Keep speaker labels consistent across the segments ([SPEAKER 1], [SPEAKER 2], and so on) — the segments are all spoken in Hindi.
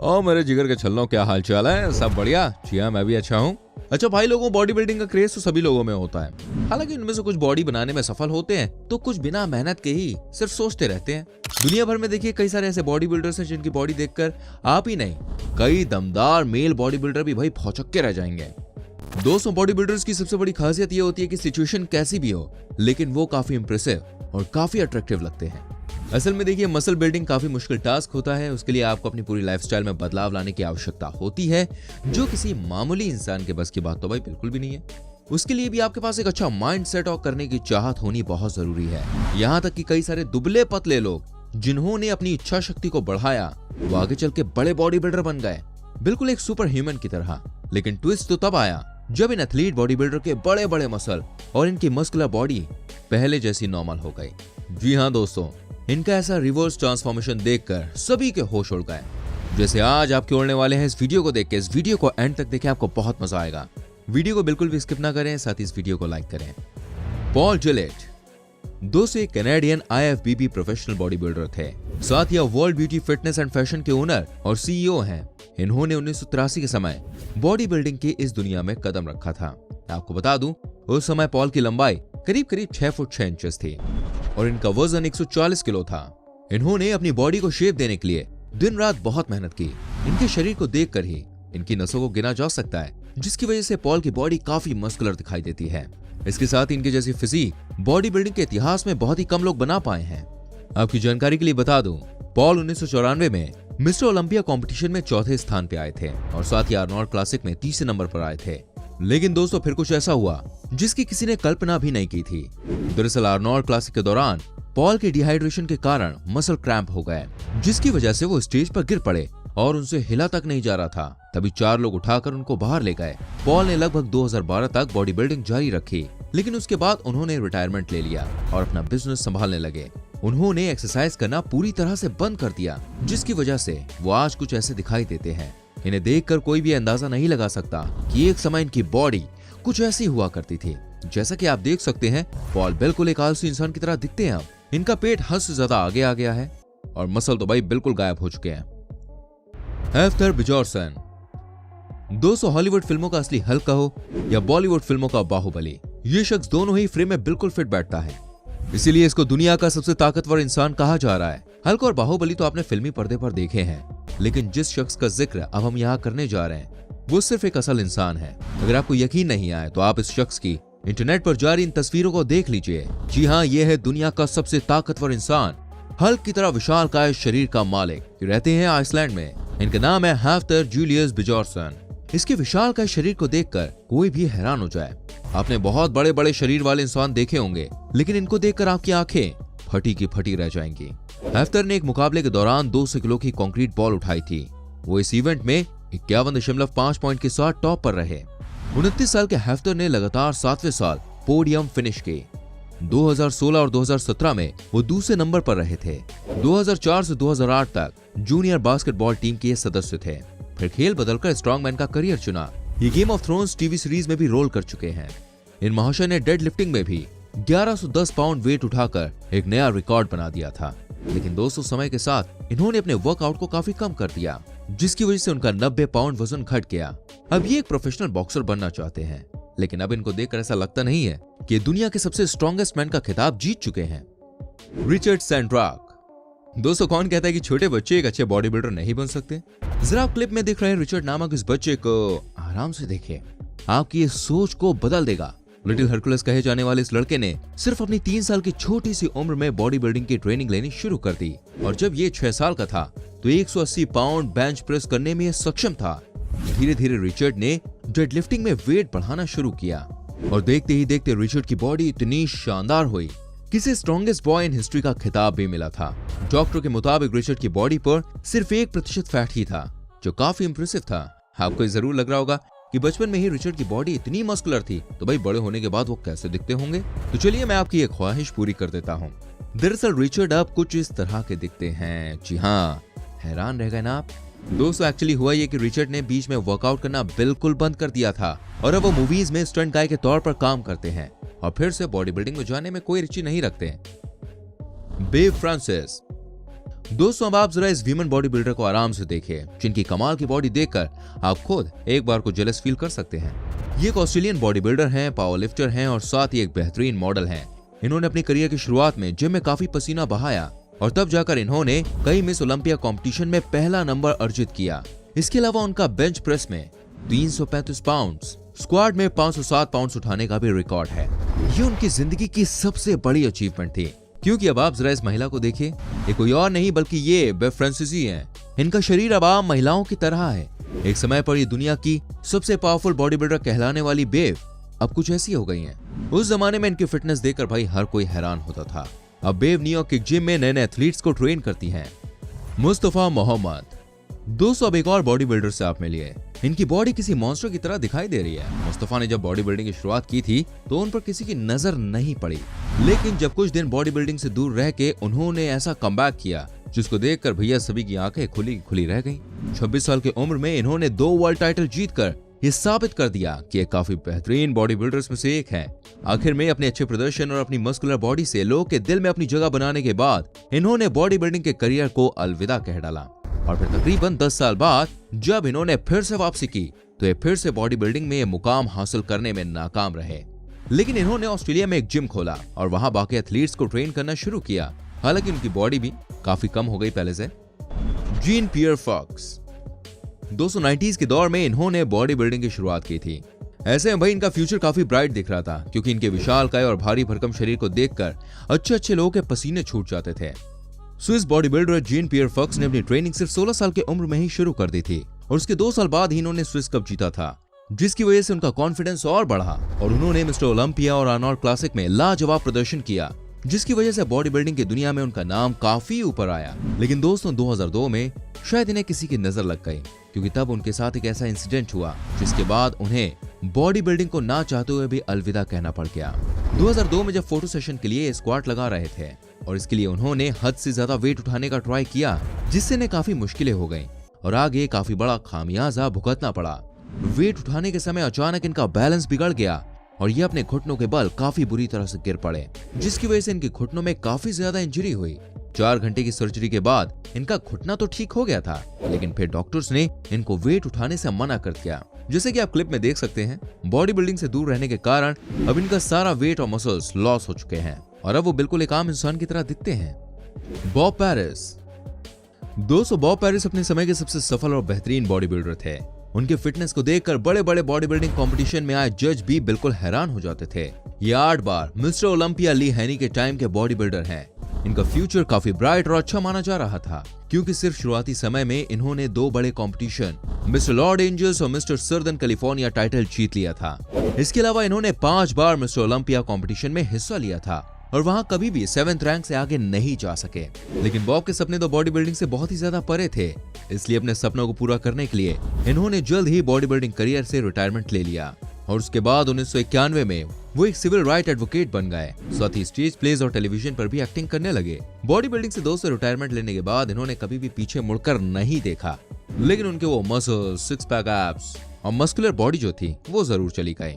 [SPEAKER 1] ओ मेरे जिगर के छल्लों, क्या हाल चाल है? सब बढ़िया? जी हाँ, मैं भी अच्छा हूँ। अच्छा भाई लोगों, बॉडी बिल्डिंग का क्रेज तो सभी लोगों में होता है। हालांकि उनमें से कुछ बॉडी बनाने में सफल होते हैं तो कुछ बिना मेहनत के ही सिर्फ सोचते रहते हैं। दुनिया भर में देखिए कई सारे ऐसे बॉडी बिल्डर्स हैं जिनकी बॉडी देखकर आप ही नहीं, कई दमदार मेल बॉडी बिल्डर भी भाई भौचक्के रह जाएंगे। दोस्तों, बॉडी बिल्डर्स की सबसे बड़ी खासियत ये होती है कि सिचुएशन कैसी भी हो, लेकिन वो काफी इंप्रेसिव और काफी अट्रैक्टिव लगते हैं। असल में देखिए, मसल बिल्डिंग काफी मुश्किल टास्क होता है। उसके लिए आपको अपनी पूरी लाइफस्टाइल में बदलाव लाने की आवश्यकता होती है, जो किसी मामूली इंसान के बस की बात तो भाई बिल्कुल भी नहीं है। उसके लिए भी आपके पास एक अच्छा माइंड सेट और करने की चाहत होनी बहुत जरूरी है। यहाँ तक कि कई सारे दुबले पतले लोग जिन्होंने अपनी इच्छा शक्ति को बढ़ाया, वो आगे चल के बड़े बॉडी बिल्डर बन गए, बिल्कुल एक सुपर ह्यूमन की तरह। लेकिन ट्विस्ट तो तब आया जब इन एथलीट बॉडी बिल्डर के बड़े बड़े मसल और इनकी मस्कुलर बॉडी पहले जैसी नॉर्मल हो गई। जी हाँ दोस्तों, इनका ऐसा रिवर्स ट्रांसफॉर्मेशन देखकर सभी के होश उड़ गए। जैसे आज आपके उड़ने वाले हैं। इस वीडियो को देख के, इस वीडियो को एंड तक देखें, आपको बहुत मजा आएगा। वीडियो को बिल्कुल भी स्किप ना करें, साथ ही इस वीडियो को लाइक करें। पॉल जिलेट दोस्तों एक Canadian IFBB professional body builder थे, साथ ही world beauty fitness and fashion के ओनर और CEO हैं। इन्होंने 1983 के समय बॉडी बिल्डिंग की इस दुनिया में कदम रखा था। आपको बता दूं, उस समय पॉल की लंबाई करीब 6 फुट 6 इंचेस थी और इनका वजन 140 किलो था। इन्होंने अपनी बॉडी को शेप देने के लिए दिन रात बहुत मेहनत की। इनके शरीर को देखकर ही इनकी नसों को गिना जा सकता है, जिसकी वजह से पॉल की बॉडी काफी मस्कुलर दिखाई देती है। इसके साथ ही इनके जैसी फिजिक बॉडी बिल्डिंग के इतिहास में बहुत ही कम लोग बना पाए हैं। आपकी जानकारी के लिए बता दूं, पॉल 1994 में मिस्टर ओलंपिया कंपटीशन में चौथे स्थान पे आए थे और साथ ही आर्नोल्ड क्लासिक में तीसरे नंबर पर आए थे। लेकिन दोस्तों, फिर कुछ ऐसा हुआ जिसकी किसी ने कल्पना भी नहीं की थी। दरअसल आर्नोल्ड क्लासिक के दौरान पॉल के डिहाइड्रेशन के कारण मसल क्रैम्प हो गए, जिसकी वजह से वो स्टेज पर गिर पड़े और उनसे हिला तक नहीं जा रहा था। तभी 4 लोग उठाकर उनको बाहर ले गए। पॉल ने लगभग 2012 तक बॉडी बिल्डिंग जारी रखी, लेकिन उसके बाद उन्होंने रिटायरमेंट ले लिया और अपना बिजनेस संभालने लगे। उन्होंने एक्सरसाइज करना पूरी तरह से बंद कर दिया, जिसकी वजह से वो आज कुछ ऐसे दिखाई देते हैं। इन्हें देखकर कोई भी अंदाजा नहीं लगा सकता कि एक समय इनकी बॉडी कुछ ऐसी हुआ करती थी। जैसा कि आप देख सकते हैं, पॉल बिल्कुल एक आलसी इंसान की तरह दिखते हैं। अब इनका पेट हद से ज्यादा आगे आ गया है और मसल तो भाई बिल्कुल गायब हो चुके हैं। हेफ्तर बिजॉर्सन दोस्तों, हॉलीवुड फिल्मों का असली हल्क कहो या बॉलीवुड फिल्मों का बाहुबली, ये शख्स दोनों ही फ्रेम में बिल्कुल फिट बैठता है। इसीलिए इसको दुनिया का सबसे ताकतवर इंसान कहा जा रहा है। हल्क और बाहुबली तो आपने फिल्मी पर्दे पर देखे हैं, लेकिन जिस शख्स का जिक्र अब हम यहाँ करने जा रहे हैं, वो सिर्फ एक असल इंसान है। अगर आपको यकीन नहीं आए तो आप इस शख्स की इंटरनेट पर जारी इन तस्वीरों को देख लीजिए। जी हाँ, ये है दुनिया का सबसे ताकतवर इंसान, हल्क की तरह विशालकाय शरीर का मालिक। ये रहते हैं आइसलैंड में। इनका नाम है हेफ्तर जूलियस बिजॉर्सन। इसके विशालकाय शरीर को देखकर कोई भी हैरान हो जाए। आपने बहुत बड़े बड़े शरीर वाले इंसान देखे होंगे, लेकिन इनको देखकर आपकी आंखें फटी की फटी रह जाएंगी। हेफ्तर ने एक मुकाबले के दौरान 200 किलो की कंक्रीट बॉल उठाई थी। वो इस इवेंट में 51.5 पॉइंट के साथ टॉप पर रहे। 29 साल के हेफ्तर ने लगातार 7वें साल पोडियम फिनिश की। 2016 और 2017 में वो दूसरे नंबर पर रहे थे। 2004 से 2008 तक जूनियर बास्केटबॉल टीम के सदस्य थे। फिर खेल बदलकर स्ट्रॉन्गमैन का करियर चुना। ये game of thrones TV series में भी रोल कर चुके हैं। इन महाशय ने डेड लिफ्टिंग में भी 1110 पाउंड वेट उठाकर एक नया रिकॉर्ड बना दिया था। लेकिन दोस्तों, समय के साथ इन्होंने अपने वर्कआउट को काफी कम कर दिया, जिसकी वजह से उनका 90 पाउंड वजन घट गया। अब ये एक प्रोफेशनल बॉक्सर बनना चाहते हैं, लेकिन अब इनको देखकर ऐसा लगता नहीं है कि दुनिया के सबसे स्ट्रॉन्गेस्ट मैन का खिताब जीत चुके हैं। रिचर्ड सैंड्राक दोस्तों, कौन कहता है कि छोटे बच्चे एक अच्छे बॉडी बिल्डर नहीं बन सकते? जरा आप क्लिप में देख रहे हैं रिचर्ड नामक इस बच्चे को, आराम से देखिए, आपकी ये सोच को बदल देगा। लिटिल हरकुलस कहे जाने वाले इस लड़के ने सिर्फ अपनी 3 साल की छोटी सी उम्र में बॉडी बिल्डिंग की ट्रेनिंग लेनी शुरू कर दी और जब ये 6 साल का था तो 180 पाउंड बेंच प्रेस करने में सक्षम था। धीरे धीरे रिचर्ड ने डेडलिफ्टिंग में वेट बढ़ाना शुरू किया और देखते ही देखते रिचर्ड की बॉडी इतनी शानदार हुई कि इसे स्ट्रॉन्गेस्ट बॉय इन हिस्ट्री का खिताब भी मिला था। डॉक्टर के मुताबिक रिचर्ड की बॉडी पर सिर्फ 1% फैट ही था, जो काफी इंप्रेसिव था। आपको जरूर लग रहा होगा कि बचपन में ही रिचर्ड की बॉडी इतनी मस्कुलर थी, तो भाई बड़े होने के बाद वो कैसे दिखते होंगे? तो चलिए मैं आपकी एक ख्वाहिश पूरी कर देता हूँ। दरअसल रिचर्ड अब कुछ इस तरह के दिखते हैं। जी हाँ, हैरान रह गए ना आप? दोस्तों, एक्चुअली हुआ ये कि रिचर्ड ने बीच में वर्कआउट करना बिल्कुल बंद कर दिया था और अब वो मूवीज में स्टंट गाय के तौर पर काम करते हैं और फिर से बॉडी बिल्डिंग में जाने में कोई रुचि नहीं रखते। बेव फ्रांसिस दोस्तों अब आप जरा इस वीमन बॉडी बिल्डर को आराम से देखिए, जिनकी कमाल की बॉडी देखकर आप खुद एक बार को जेलस फील कर सकते हैं। ये एक ऑस्ट्रेलियन बॉडी बिल्डर हैं, पावर लिफ्टर हैं और साथ ही एक बेहतरीन मॉडल हैं। इन्होंने अपनी करियर की शुरुआत में जिम में काफी पसीना बहाया और तब जाकर इन्होंने कई मिस ओलंपिया कंपटीशन में पहला नंबर अर्जित किया। इसके अलावा उनका बेंच प्रेस में 335 पाउंड, स्क्वाड में 507 पाउंड उठाने का भी रिकॉर्ड है। ये उनकी जिंदगी की सबसे बड़ी अचीवमेंट थी, क्योंकि अब आप जरा इस महिला को देखिए, ये कोई और नहीं बल्कि ये बेव फ्रांसिस ही हैं। इनका शरीर अब आम महिलाओं की तरह है। एक समय पर ये दुनिया की सबसे पावरफुल बॉडी बिल्डर कहलाने वाली बेव अब कुछ ऐसी हो गई हैं। उस जमाने में इनकी फिटनेस देखकर भाई हर कोई हैरान होता था। अब बेव न्यूयॉर्क के जिम में नए नए एथलीट्स को ट्रेन करती हैं। मुस्तफा मोहम्मद। दोस्तों अब एक और बॉडी बिल्डर से आप मिलिए। इनकी बॉडी किसी मॉन्स्टर की तरह दिखाई दे रही है। मुस्तफा ने जब बॉडी बिल्डिंग की शुरुआत की थी तो उन पर किसी की नजर नहीं पड़ी, लेकिन जब कुछ दिन बॉडी बिल्डिंग से दूर रह के उन्होंने ऐसा कमबैक किया जिसको देखकर भैया सभी की आंखें खुली खुली रह गईं। 26 साल की उम्र में इन्होंने 2 वर्ल्ड टाइटल जीतकर ये साबित कर दिया कि ये काफी बेहतरीन बॉडी बिल्डर्स में से एक है। आखिर में अपने अच्छे प्रदर्शन और अपनी मस्कुलर बॉडी से लोगों के दिल में अपनी जगह बनाने के बाद इन्होंने बॉडी बिल्डिंग के करियर को अलविदा कह डाला और फिर तकरीबन 10 साल बाद जब इन्होंने फिर से वापसी की तो ये फिर से बॉडी बिल्डिंग में ये मुकाम हासिल करने में नाकाम रहे। लेकिन इन्होंने ऑस्ट्रेलिया में एक जिम खोला और वहां बाकी एथलीट्स को ट्रेन करना शुरू किया। हालांकि उनकी बॉडी भी काफी कम हो गई पहले से। जीन पियर फॉक्स। 1990s के दौर में इन्होंने बॉडी बिल्डिंग की शुरुआत की थी। ऐसे में भाई इनका फ्यूचर काफी ब्राइट दिख रहा था, क्योंकि इनके विशालकाय और भारी भरकम शरीर को देखकर अच्छे लोगों के पसीने छूट जाते थे। स्विस बॉडी बिल्डर जीन पियर फॉक्स ने अपनी ट्रेनिंग सिर्फ 16 साल की उम्र में ही शुरू कर दी थी और उसके 2 साल बाद ही इन्होंने स्विस कप जीता था, जिसकी वजह से उनका कॉन्फिडेंस और बढ़ा और उन्होंने मिस्टर ओलंपिया और आर्नोल्ड क्लासिक में लाजवाब प्रदर्शन किया, जिसकी वजह से बॉडी बिल्डिंग की दुनिया में उनका नाम काफी ऊपर आया। लेकिन दोस्तों 2002 में शायद इन्हें किसी की नजर लग गई, क्योंकि तब उनके साथ एक ऐसा इंसिडेंट हुआ जिसके बाद उन्हें बॉडी बिल्डिंग को ना चाहते हुए भी अलविदा कहना पड़ गया। 2002 में जब फोटो सेशन के लिए स्क्वाट लगा रहे थे और इसके लिए उन्होंने हद से ज्यादा वेट उठाने का ट्राई किया, जिससे इन्हें काफी मुश्किलें हो गईं और आगे काफी बड़ा खामियाजा भुगतना पड़ा। वेट उठाने के समय अचानक इनका बैलेंस बिगड़ गया और ये अपने घुटनों के बल काफी बुरी तरह से गिर पड़े, जिसकी वजह से इनके घुटनों में काफी ज्यादा इंजरी हुई। 4 घंटे की सर्जरी के बाद इनका घुटना तो ठीक हो गया था, लेकिन फिर डॉक्टर्स ने इनको वेट उठाने से मना कर दिया। जैसे कि आप क्लिप में देख सकते हैं, बॉडी बिल्डिंग से दूर रहने के कारण अब इनका सारा वेट और मसल्स लॉस हो चुके हैं और अब वो बिल्कुल एक आम इंसान की तरह दिखते हैं। Bob Paris. दोस्तों बॉब पेरिस अपने समय के सबसे सफल और बेहतरीन बॉडी बिल्डर थे। उनके फिटनेस को देखकर बड़े बड़े बॉडी बिल्डिंग कॉम्पिटिशन में आए जज भी बिल्कुल हैरान हो जाते थे। ये 8 बार मिस्टर ओलंपिया ली हैनी के टाइम के बॉडी बिल्डर हैं। इनका फ्यूचर काफी ब्राइट और अच्छा माना जा रहा था, क्योंकि सिर्फ शुरुआती समय में इन्होंने 2 बड़े कंपटीशन मिस्टर लॉर्ड एंजल्स और मिस्टर सर्दन कैलिफोर्निया टाइटल जीत लिया था। इसके अलावा इन्होंने 5 बार मिस्टर ओलंपिया कंपटीशन में हिस्सा लिया था और वहां कभी भी 7th रैंक से आगे नहीं जा सके। लेकिन बॉब के सपने तो बॉडी बिल्डिंग से बहुत ही ज्यादा परे थे, इसलिए अपने सपनों को पूरा करने के लिए इन्होंने जल्द ही बॉडी बिल्डिंग करियर से रिटायरमेंट ले लिया और उसके बाद 1991 में वो एक सिविल राइट एडवोकेट बन गए। साथ ही स्टेज प्लेज और टेलीविजन पर भी एक्टिंग करने लगे। बॉडी बिल्डिंग से दोस्तों रिटायरमेंट लेने के बाद इन्होंने कभी भी पीछे मुड़कर नहीं देखा, लेकिन उनके वो मसल, 6 पैक एब्स और मस्कुलर बॉडी जो थी वो जरूर चली गई।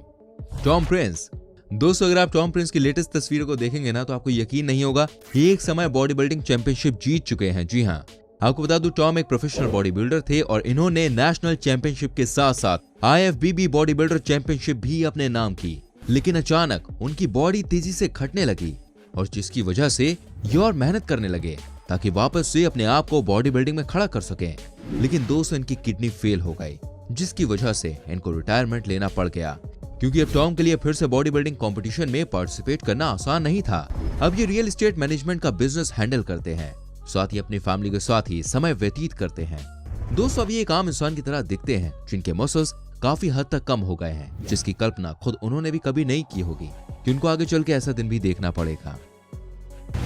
[SPEAKER 1] Tom Prince. दोस्तों अगर आप टॉम प्रिंस की लेटेस्ट तस्वीरों को देखेंगे ना, तो आपको यकीन नहीं होगा कि एक समय बॉडी बिल्डिंग चैंपियनशिप जीत चुके हैं। जी हाँ, आपको बता दूं टॉम एक प्रोफेशनल बॉडी बिल्डर थे और इन्होंने नेशनल चैंपियनशिप के साथ साथ IFBB बॉडी बिल्डर चैंपियनशिप भी अपने नाम की। लेकिन अचानक उनकी बॉडी तेजी से घटने लगी और जिसकी वजह से ये और मेहनत करने लगे ताकि वापस से अपने आप को बॉडी बिल्डिंग में खड़ा कर सके। लेकिन दोस्तों इनकी किडनी फेल हो गई, जिसकी वजह से इनको रिटायरमेंट लेना पड़ गया, क्योंकि अब टॉम के लिए फिर से बॉडी बिल्डिंग कंपटीशन में पार्टिसिपेट करना आसान नहीं था। अब ये रियल एस्टेट मैनेजमेंट का बिजनेस हैंडल करते हैं, साथ ही अपनी फैमिली के साथ ही समय व्यतीत करते हैं। दोस्तों अब ये एक आम इंसान की तरह दिखते हैं, जिनके मसल्स काफी हद तक कम हो गए हैं, जिसकी कल्पना खुद उन्होंने भी कभी नहीं की होगी कि उनको आगे चल के ऐसा दिन भी देखना पड़ेगा।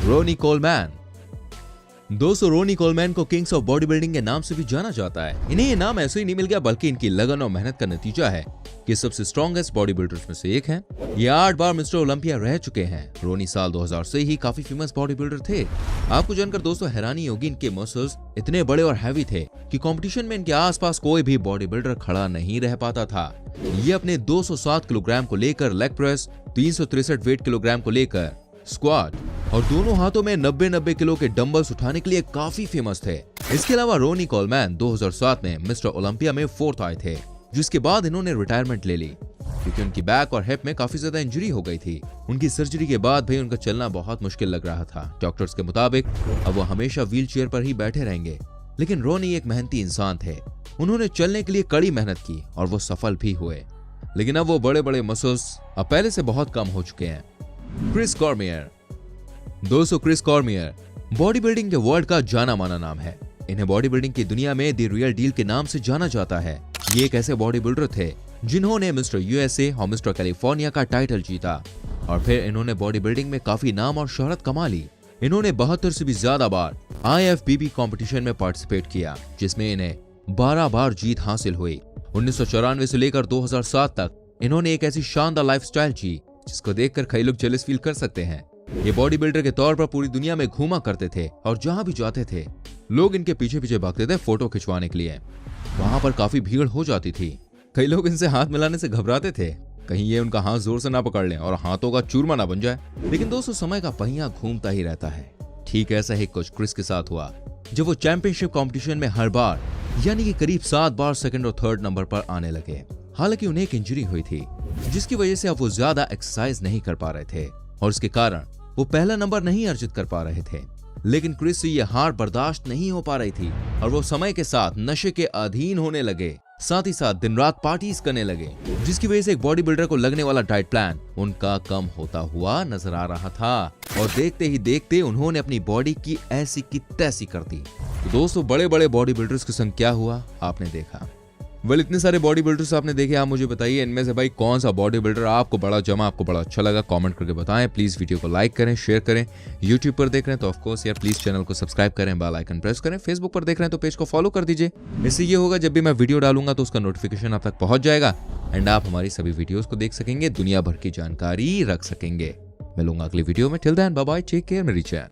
[SPEAKER 1] Ronnie Coleman. दोस्तों रोनी कोलमैन को किंग्स ऑफ बॉडी बिल्डिंग के नाम से भी जाना जाता है। इन्हें ये नाम ऐसे ही नहीं मिल गया, बल्कि इनकी लगन और मेहनत का नतीजा है कि सबसे स्ट्रॉन्गेस्ट बॉडी बिल्डर्स में से एक हैं। ये 8 बार मिस्टर ओलंपिया रह चुके हैं। रोनी साल 2000 से ही काफी फेमस बॉडी बिल्डर थे। आपको जानकर दोस्तों हैरानी होगी, इनके मसल्स इतने बड़े और हैवी थे कि कंपटीशन में इनके आसपास कोई भी बॉडी बिल्डर खड़ा नहीं रह पाता था। ये अपने 207 किलोग्राम को लेकर लेग प्रेस, 363 वेट किलोग्राम को लेकर स्क्वाट और दोनों हाथों में 90-90 किलो के डंबल्स उठाने के लिए काफी फेमस थे। इसके अलावा रोनी कोलमैन 2007 में मिस्टर ओलंपिया में 4th आए थे, जिसके बाद इन्होंने रिटायरमेंट ले ली क्योंकि उनकी बैक और हिप में काफी ज्यादा इंजरी हो गई थी। उनकी सर्जरी के बाद भी उनका चलना बहुत मुश्किल लग रहा था। डॉक्टर्स के मुताबिक अब वो हमेशा व्हील चेयर पर ही बैठे रहेंगे। लेकिन रोनी एक मेहनती इंसान थे। उन्होंने चलने के लिए कड़ी मेहनत की और वो सफल भी हुए। लेकिन अब वो बड़े बड़े मसल्स अब पहले से बहुत कम हो चुके हैं। Chris Cormier. दोस्तों, क्रिस कॉर्मियर बॉडी बिल्डिंग के वर्ल्ड का जाना माना नाम है। इन्हें बॉडी बिल्डिंग की दुनिया में द रियल डील के नाम से जाना जाता है। ये एक ऐसे बॉडी बिल्डर थे जिन्होंने मिस्टर यूएसए और मिस्टर कैलिफोर्निया का टाइटल जीता और फिर इन्होंने बॉडी बिल्डिंग में काफी नाम और शोहरत कमा ली। इन्होंने 72 से भी ज्यादा बार IFBB कंपटीशन में पार्टिसिपेट किया, जिसमें इन्हें 12 बार जीत हासिल हुई। 1994 से लेकर 2007 तक इन्होंने एक ऐसी शानदार लाइफस्टाइल जी जिसको देखकर कई लोग जेलस फील कर सकते हैं। ये बॉडी बिल्डर के तौर पर पूरी दुनिया में घूमा करते थे और जहां भी जाते थे लोग इनके पीछे पीछे भागते थे फोटो खिंचवाने के लिए। वहां पर काफी भीड़ हो जाती थी। कई लोग इनसे हाथ मिलाने से घबराते थे, कहीं ये उनका हाथ जोर से ना पकड़ लें और हाथों का चूरमा ना बन जाए। लेकिन दोस्तों, समय का पहिया घूमता ही रहता है। ठीक ऐसा ही कुछ क्रिस के साथ हुआ जब वो चैंपियनशिप कंपटीशन में हर बार यानी कि करीब 7 बार सेकंड और थर्ड नंबर पर आने लगे। हालांकि उन्हें एक इंजरी हुई थी जिसकी वजह से अब वो ज्यादा एक्सरसाइज नहीं कर पा रहे थे और इसके कारण वो पहला नंबर नहीं अर्जित कर पा रहे थे। लेकिन क्रिस से ये हार बर्दाश्त नहीं हो पा रही थी और वो समय के साथ नशे के अधीन होने लगे, साथ ही साथ दिन रात पार्टीज करने लगे, जिसकी वजह से एक बॉडी बिल्डर को लगने वाला डाइट प्लान उनका कम होता हुआ नजर आ रहा था और देखते ही देखते उन्होंने अपनी बॉडी की ऐसी की तैसी कर दी। तो दोस्तों, बड़े बड़े बॉडी बिल्डर्स के संग क्या हुआ आपने देखा। इतने सारे बॉडी बिल्डर्स आपने देखे, आप मुझे बताइए इनमें से भाई कौन सा बॉडी बिल्डर आपको बड़ा जमा, आपको बड़ा अच्छा लगा, कमेंट करके बताएं। प्लीज वीडियो को लाइक करें, शेयर करें। यूट्यूब पर देख रहे हैं तो ऑफ कोर्स यार प्लीज चैनल को सब्सक्राइब करें, बेल आइकन प्रेस करें। फेसबुक पर देख रहे हैं तो पेज को फॉलो कर दीजिए। इससे ये होगा जब भी मैं वीडियो डालूंगा तो उसका नोटिफिकेशन आप तक पहुंच जाएगा एंड आप हमारी सभी वीडियोस को देख सकेंगे, दुनिया भर की जानकारी रख सकेंगे। मिलूंगा अगली वीडियो में। Till then bye bye, take care मेरी चैन।